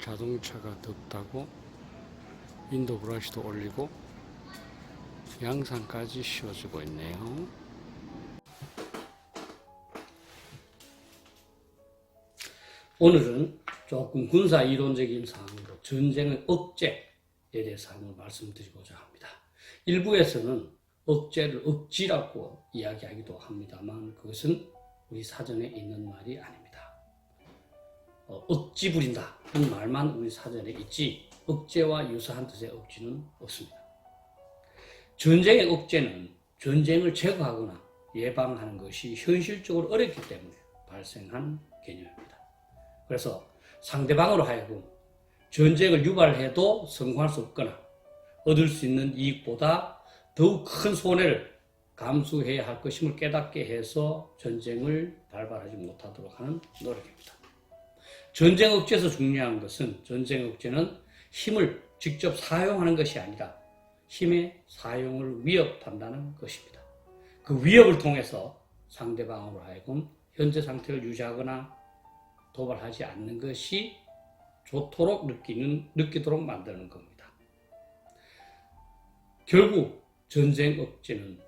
자동차가 덥다고 윈도우 브러쉬도 올리고 양산까지 씌워주고 있네요. 오늘은 조금 군사 이론적인 사항으로 전쟁의 억제에 대해서 한번 말씀드리고자 합니다. 일부에서는 억제를 억지라고 이야기하기도 합니다만 그것은 우리 사전에 있는 말이 아닙니다. 억지 부린다 그런 말만 우리 사전에 있지 억제와 유사한 뜻의 억지는 없습니다. 전쟁의 억제는 전쟁을 제거하거나 예방하는 것이 현실적으로 어렵기 때문에 발생한 개념입니다. 그래서 상대방으로 하여금 전쟁을 유발해도 성공할 수 없거나 얻을 수 있는 이익보다 더욱 큰 손해를 감수해야 할 것임을 깨닫게 해서 전쟁을 발발하지 못하도록 하는 노력입니다. 전쟁 억제에서 중요한 것은 전쟁 억제는 힘을 직접 사용하는 것이 아니라 힘의 사용을 위협한다는 것입니다. 그 위협을 통해서 상대방으로 하여금 현재 상태를 유지하거나 도발하지 않는 것이 좋도록 느끼도록 만드는 겁니다. 결국 전쟁 억제는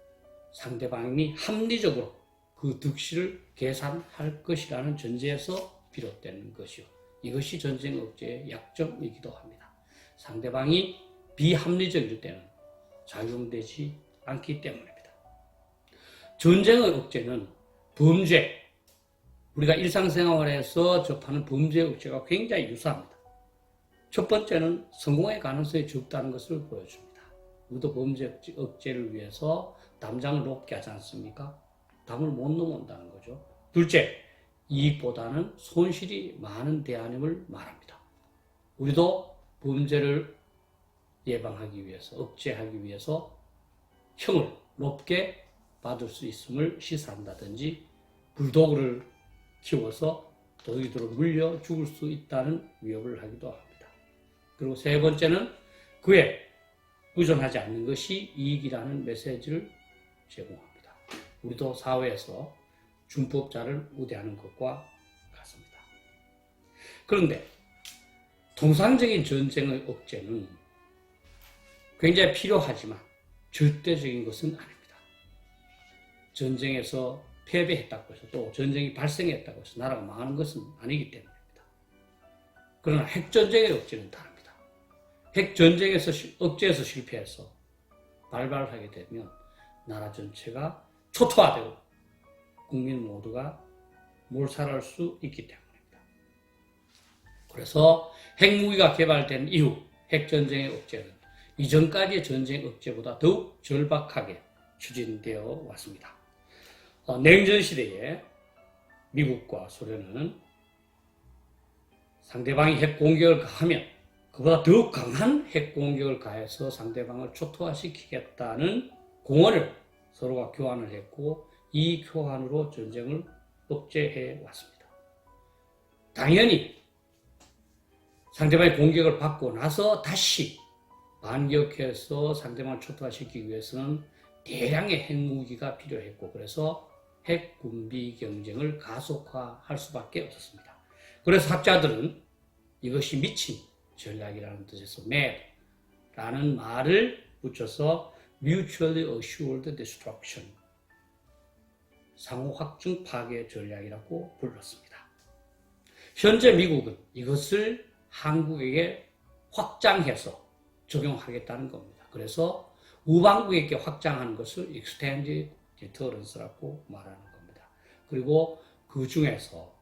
상대방이 합리적으로 그 득실을 계산할 것이라는 전제에서 비롯되는 것이요. 이것이 전쟁 억제의 약점이기도 합니다. 상대방이 비합리적일 때는 작용되지 않기 때문입니다. 전쟁의 억제는 범죄, 우리가 일상생활에서 접하는 범죄 억제가 굉장히 유사합니다. 첫 번째는 성공의 가능성이 적다는 것을 보여줍니다. 우리도 범죄 억제를 위해서 담장을 높게 하지 않습니까? 담을 못 넘어온다는 거죠. 둘째, 이익보다는 손실이 많은 대안임을 말합니다. 우리도 범죄를 예방하기 위해서, 억제하기 위해서 형을 높게 받을 수 있음을 시사한다든지 불도그를 키워서 도둑이들로 물려 죽을 수 있다는 위협을 하기도 합니다. 그리고 세 번째는 그에 의존하지 않는 것이 이익이라는 메시지를 제공합니다. 우리도 사회에서 준법자를 우대하는 것과 같습니다. 그런데 통상적인 전쟁의 억제는 굉장히 필요하지만 절대적인 것은 아닙니다. 전쟁에서 패배했다고 해서 또 전쟁이 발생했다고 해서 나라가 망하는 것은 아니기 때문입니다. 그러나 핵전쟁의 억제는 다릅니다. 핵전쟁에서 억제에서 실패해서 발발하게 되면 나라 전체가 초토화되고 국민 모두가 몰살할 수 있기 때문입니다. 그래서 핵무기가 개발된 이후 핵전쟁의 억제는 이전까지의 전쟁 억제보다 더욱 절박하게 추진되어 왔습니다. 냉전 시대에 미국과 소련은 상대방이 핵 공격을 가하면 그보다 더욱 강한 핵 공격을 가해서 상대방을 초토화시키겠다는 공언을 서로가 교환을 했고 이 교환으로 전쟁을 억제해 왔습니다. 당연히 상대방의 공격을 받고 나서 다시 반격해서 상대방을 초토화시키기 위해서는 대량의 핵무기가 필요했고 그래서 핵군비 경쟁을 가속화할 수밖에 없었습니다. 그래서 학자들은 이것이 미친 전략이라는 뜻에서 MAD라는 말을 붙여서 Mutually Assured Destruction, 상호 확증 파괴 전략이라고 불렀습니다. 현재 미국은 이것을 한국에게 확장해서 적용하겠다는 겁니다. 그래서 우방국에게 확장하는 것을 Extended Deterrence라고 말하는 겁니다. 그리고 그 중에서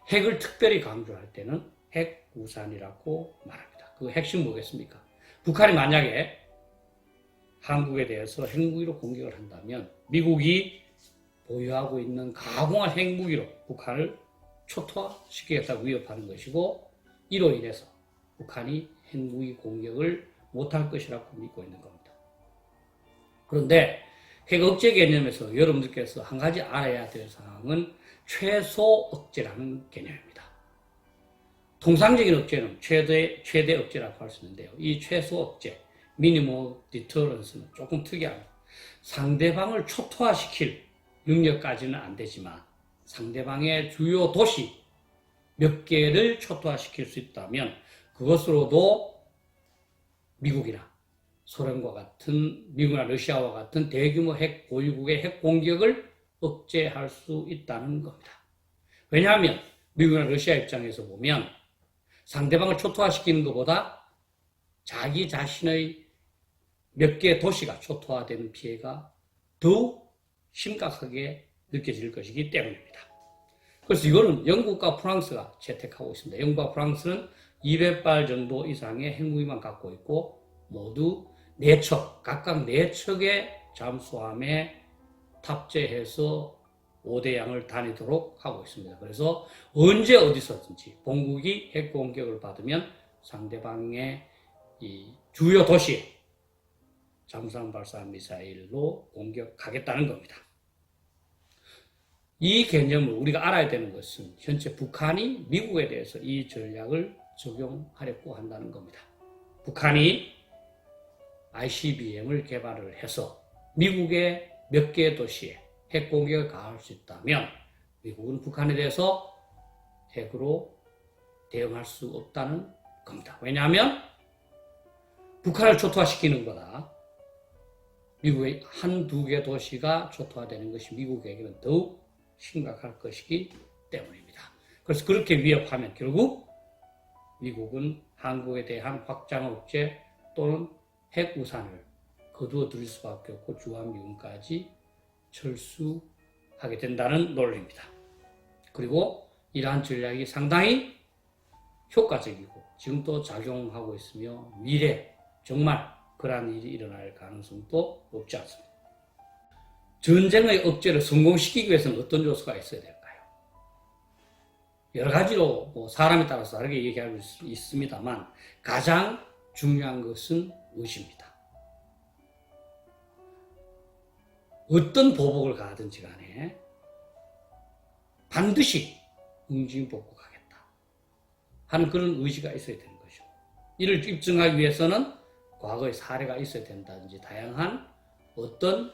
핵을 특별히 강조할 때는 핵우산이라고 말합니다. 그 핵심 뭐겠습니까? 북한이 만약에 한국에 대해서 핵무기로 공격을 한다면 미국이 보유하고 있는 가공한 핵무기로 북한을 초토화시키겠다고 위협하는 것이고 이로 인해서 북한이 핵무기 공격을 못할 것이라고 믿고 있는 겁니다. 그런데 핵 억제 개념에서 여러분들께서 한 가지 알아야 될 사항은 최소 억제라는 개념입니다. 통상적인 억제는 최대 억제라고 할 수 있는데요. 이 최소 억제, Minimal Deterrence는 조금 특이합니다. 상대방을 초토화시킬 능력까지는 안 되지만 상대방의 주요 도시, 몇 개를 초토화시킬 수 있다면 그것으로도 미국이나 소련과 같은, 미국이나 러시아와 같은 대규모 핵 보유국의 핵 공격을 억제할 수 있다는 겁니다. 왜냐하면 미국이나 러시아 입장에서 보면 상대방을 초토화시키는 것보다 자기 자신의 몇 개의 도시가 초토화되는 피해가 더욱 심각하게 느껴질 것이기 때문입니다. 그래서 이거는 영국과 프랑스가 채택하고 있습니다. 영국과 프랑스는 200발 정도 이상의 핵무기만 갖고 있고 모두 4척, 각각 4척의 잠수함에 탑재해서 5대양을 다니도록 하고 있습니다. 그래서 언제 어디서든지 본국이 핵 공격을 받으면 상대방의 이 주요 도시에 잠수함 발사 미사일로 공격하겠다는 겁니다. 이 개념을 우리가 알아야 되는 것은 현재 북한이 미국에 대해서 이 전략을 적용하려고 한다는 겁니다. 북한이 ICBM을 개발을 해서 미국의 몇 개의 도시에 핵 공격을 가할 수 있다면 미국은 북한에 대해서 핵으로 대응할 수 없다는 겁니다. 왜냐하면 북한을 초토화시키는 거다. 미국의 한두 개 도시가 초토화되는 것이 미국에게는 더욱 심각할 것이기 때문입니다. 그래서 그렇게 위협하면 결국 미국은 한국에 대한 확장 억제 또는 핵 우산을 거두어 들일 수밖에 없고 주한미군까지 철수하게 된다는 논리입니다. 그리고 이러한 전략이 상당히 효과적이고 지금도 작용하고 있으며 미래 정말 그러한 일이 일어날 가능성도 높지 않습니다. 전쟁의 억제를 성공시키기 위해서는 어떤 요소가 있어야 될까요? 여러 가지로 사람에 따라서 다르게 얘기할 수 있습니다만 가장 중요한 것은 의지입니다. 어떤 보복을 가하든지 간에 반드시 응징복구하겠다 하는 그런 의지가 있어야 되는 것이고 이를 입증하기 위해서는 과거의 사례가 있어야 된다든지 다양한 어떤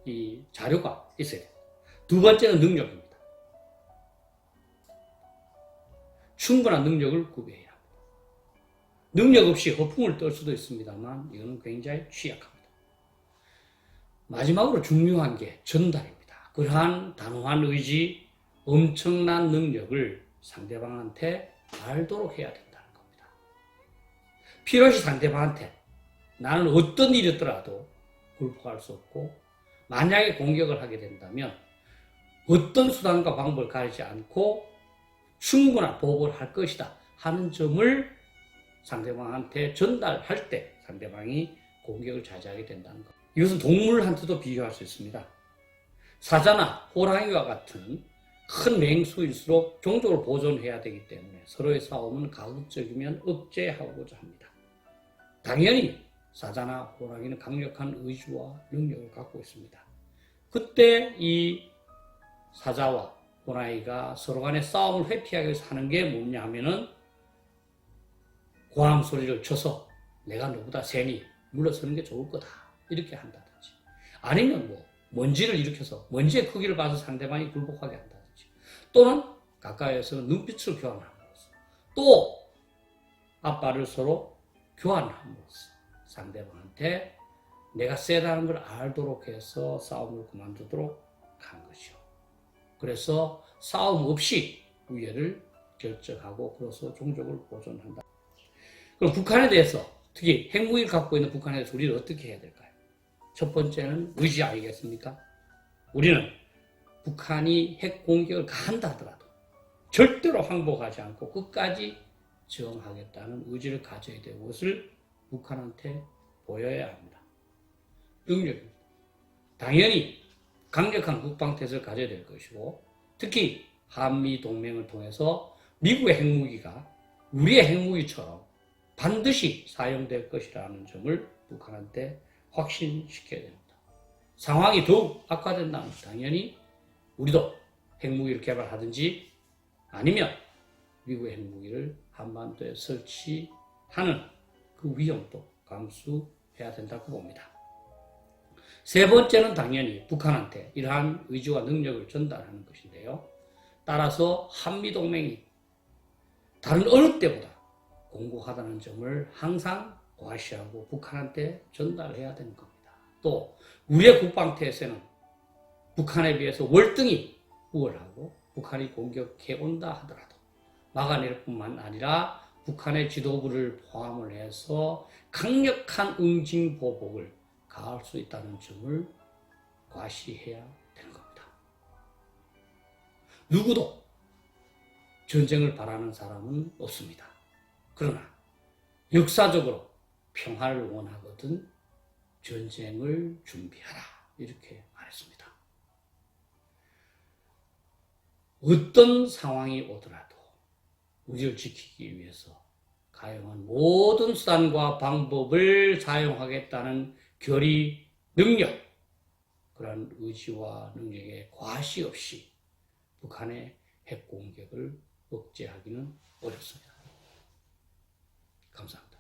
이 자료가 있어야 됩니다. 두 번째는 능력입니다. 충분한 능력을 구비해야 합니다. 능력 없이 허풍을 떨 수도 있습니다만 이거는 굉장히 취약합니다. 마지막으로 중요한 게 전달입니다. 그러한 단호한 의지, 엄청난 능력을 상대방한테 알도록 해야 된다는 겁니다. 필요시 상대방한테 나는 어떤 일이었더라도 굴복할 수 없고 만약에 공격을 하게 된다면 어떤 수단과 방법을 가리지 않고 충분한 보복을 할 것이다 하는 점을 상대방한테 전달할 때 상대방이 공격을 자제하게 된다는 것. 이것은 동물한테도 비교할 수 있습니다. 사자나 호랑이와 같은 큰 맹수일수록 종족을 보존해야 되기 때문에 서로의 싸움은 가급적이면 억제하고자 합니다. 당연히 사자나 호랑이는 강력한 의지와 능력을 갖고 있습니다. 그때 이 사자와 호랑이가 서로 간의 싸움을 회피하기 위해서 하는 게 뭐냐 하면은 고함 소리를 쳐서 내가 너보다 세니 물러서는 게 좋을 거다 이렇게 한다든지 아니면 먼지를 일으켜서 먼지의 크기를 봐서 상대방이 굴복하게 한다든지 또는 가까이에서 눈빛을 교환함으로써 또 앞발을 서로 교환함으로써 상대방한테 내가 세다는 걸 알도록 해서 싸움을 그만두도록 한 것이요. 그래서 싸움 없이 우애를 결정하고 그래서 종족을 보존한다. 그럼 북한에 대해서 특히 핵무기를 갖고 있는 북한에 대해서 우리는 어떻게 해야 될까요? 첫 번째는 의지 아니겠습니까? 우리는 북한이 핵 공격을 가한다 하더라도 절대로 항복하지 않고 끝까지 저항하겠다는 의지를 가져야 되고 그것을 북한한테 보여야 합니다. 능력입니다. 당연히 강력한 국방태세를 가져야 될 것이고 특히 한미동맹을 통해서 미국의 핵무기가 우리의 핵무기처럼 반드시 사용될 것이라는 점을 북한한테 확신시켜야 됩니다. 상황이 더욱 악화된다면 당연히 우리도 핵무기를 개발하든지 아니면 미국의 핵무기를 한반도에 설치하는 그 위험도 감수해야 된다고 봅니다. 세 번째는 당연히 북한한테 이러한 의지와 능력을 전달하는 것인데요. 따라서 한미동맹이 다른 어느 때보다 공고하다는 점을 항상 과시하고 북한한테 전달해야 되는 겁니다. 또 우리의 국방태세는 북한에 비해서 월등히 우월하고 북한이 공격해 온다 하더라도 막아낼 뿐만 아니라 북한의 지도부를 포함을 해서 강력한 응징보복을 가할 수 있다는 점을 과시해야 되는 겁니다. 누구도 전쟁을 바라는 사람은 없습니다. 그러나 역사적으로 평화를 원하거든 전쟁을 준비하라 이렇게 말했습니다. 어떤 상황이 오더라도 우리를 지키기 위해서 가용한 모든 수단과 방법을 사용하겠다는 결의, 능력, 그러한 의지와 능력에 과시 없이 북한의 핵 공격을 억제하기는 어렵습니다. 감사합니다.